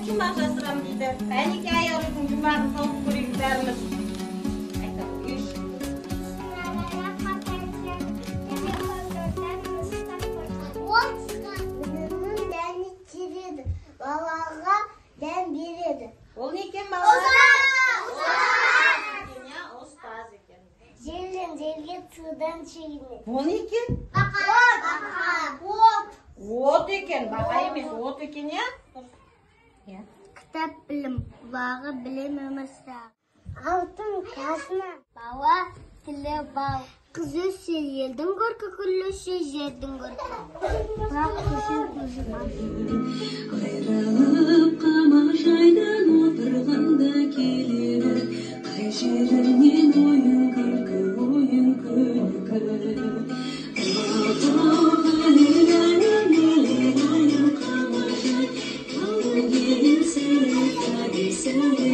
Jumbak жасырам дейді. Әнеке аяғымыздың жұмбағын салып көрейік бәріміз. Айтамын, еш. Өнімнің дәні тереді, балаға дән береді. Ол не екен балалар? Ұстаз екен. Желден желге судан шегінеді. Ол не екен? От. От екен, бақа емес, от екен, я? Кітап білім, бағы білім өмір сұрағы. Алтын қазына, бала тілі бал. Қыз өссе елдің көркі, күл өссе жердің көркі. Бірақ көзі мал. Айрылып қамақ жайдан отырғанда келеді, қай жерінен ойын күлкі, ойын күлкі. Thank you.